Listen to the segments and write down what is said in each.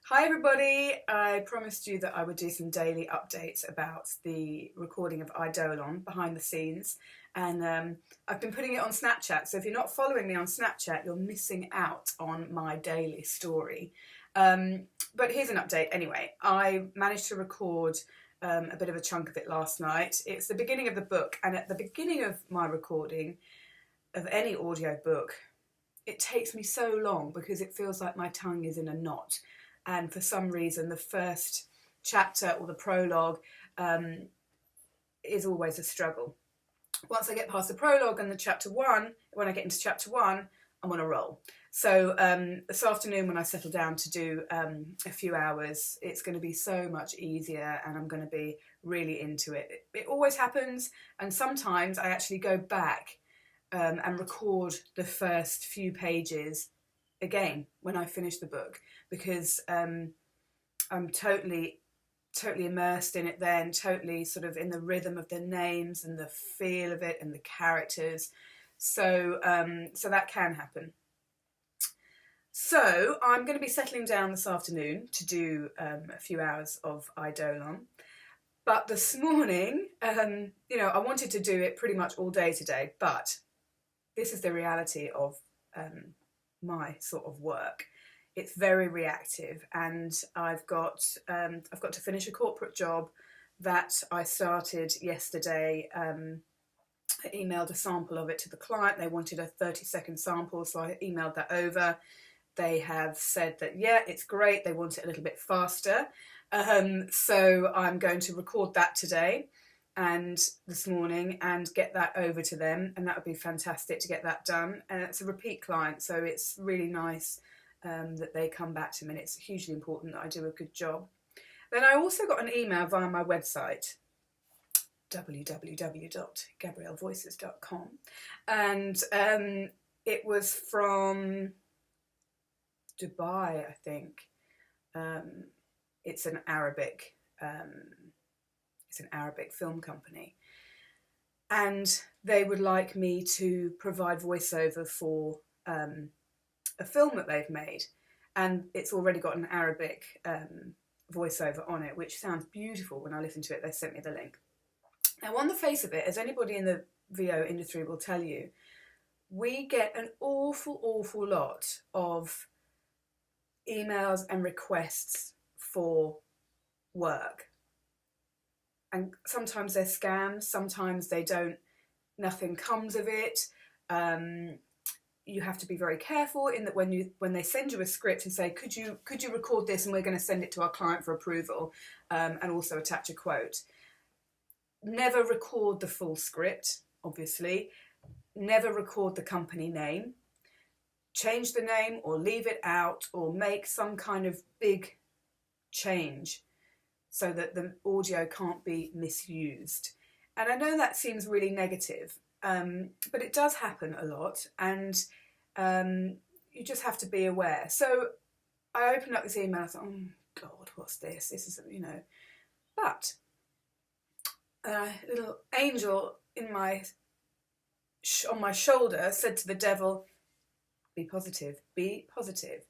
Hi everybody! I promised you that I would do some daily updates about the recording of Eidolon behind the scenes, and I've been putting it on Snapchat, so if you're not following me on Snapchat you're missing out on my daily story. But here's an update anyway. I managed to record a bit of a chunk of it last night. It's the beginning of the book, and at the beginning of my recording of any audio book it takes me so long because it feels like my tongue is in a knot. And for some reason, the first chapter or the prologue is always a struggle. Once I get past the prologue and the chapter one, when I get into chapter one, I'm on a roll. So this afternoon when I settle down to do a few hours, it's going to be so much easier and I'm going to be really into it. It always happens, and sometimes I actually go back and record the first few pages again when I finish the book, because I'm totally immersed in it then, totally sort of in the rhythm of the names and the feel of it and the characters. So that can happen. So I'm going to be settling down this afternoon to do a few hours of Eidolon. But this morning, I wanted to do it pretty much all day today, but this is the reality of my sort of work. It's very reactive, and I've got to finish a corporate job that I started yesterday. I emailed a sample of it to the client. They wanted a 30-second sample, so I emailed that over. They have said that, yeah, it's great. They want it a little bit faster. So I'm going to record that today and this morning and get that over to them, and that would be fantastic to get that done. And it's a repeat client, so it's really nice that they come back to me, and it's hugely important that I do a good job. Then I also got an email via my website, www.gabriellevoices.com, and it was from Dubai, I think. It's an Arabic film company, and they would like me to provide voiceover for a film that they've made, and it's already got an Arabic voiceover on it, which sounds beautiful. When I listened to it, they sent me the link. Now, on the face of it, as anybody in the VO industry will tell you, we get an awful lot of emails and requests for work. And sometimes they're scams, sometimes they don't, nothing comes of it. You have to be very careful in that when they send you a script and say, could you record this and we're going to send it to our client for approval, and also attach a quote. Never record the full script, obviously. Never record the company name. Change the name or leave it out, or make some kind of big change so that the audio can't be misused. And I know that seems really negative, but it does happen a lot, and you just have to be aware. So I opened up this email and I thought, oh God, what's this? This is, But a little angel on my shoulder said to the devil, be positive, be positive.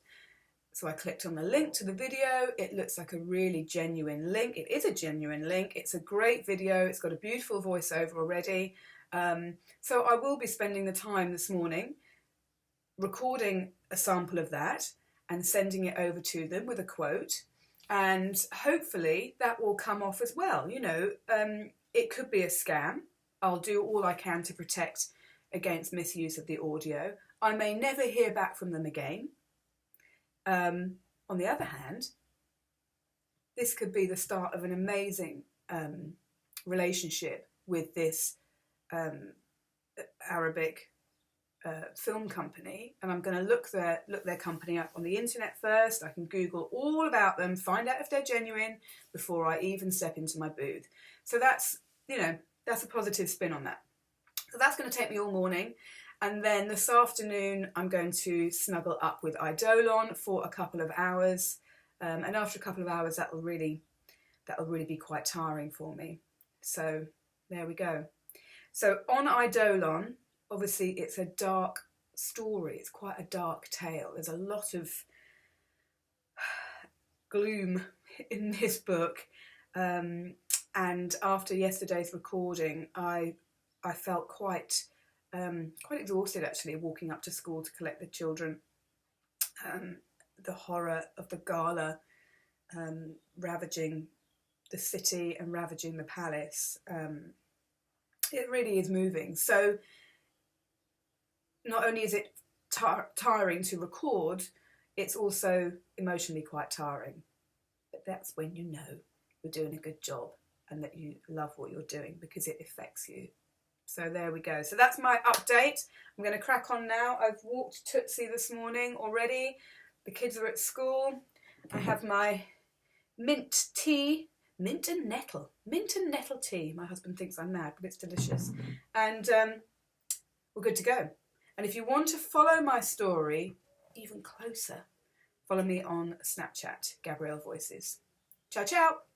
So I clicked on the link to the video. It looks like a really genuine link. It is a genuine link. It's a great video. It's got a beautiful voiceover already. So I will be spending the time this morning recording a sample of that and sending it over to them with a quote. And hopefully that will come off as well. It could be a scam. I'll do all I can to protect against misuse of the audio. I may never hear back from them again. On the other hand, this could be the start of an amazing relationship with this Arabic film company, and I'm going to look their company up on the internet first. I can Google all about them, find out if they're genuine before I even step into my booth. So that's a positive spin on that. So that's going to take me all morning. And then this afternoon, I'm going to snuggle up with Eidolon for a couple of hours. And after a couple of hours, that'll really be quite tiring for me. So there we go. So on Eidolon, obviously it's a dark story. It's quite a dark tale. There's a lot of gloom in this book. And after yesterday's recording, I felt quite exhausted, actually, walking up to school to collect the children. The horror of the gala ravaging the city and ravaging the palace. It really is moving. So not only is it tiring to record, it's also emotionally quite tiring. But that's when you know you're doing a good job and that you love what you're doing, because it affects you. So there we go. So that's my update. I'm going to crack on now. I've walked Tootsie this morning already. The kids are at school. I have my mint tea. Mint and nettle tea. My husband thinks I'm mad, but it's delicious. And we're good to go. And if you want to follow my story even closer, follow me on Snapchat, Gabrielle Voices. Ciao, ciao.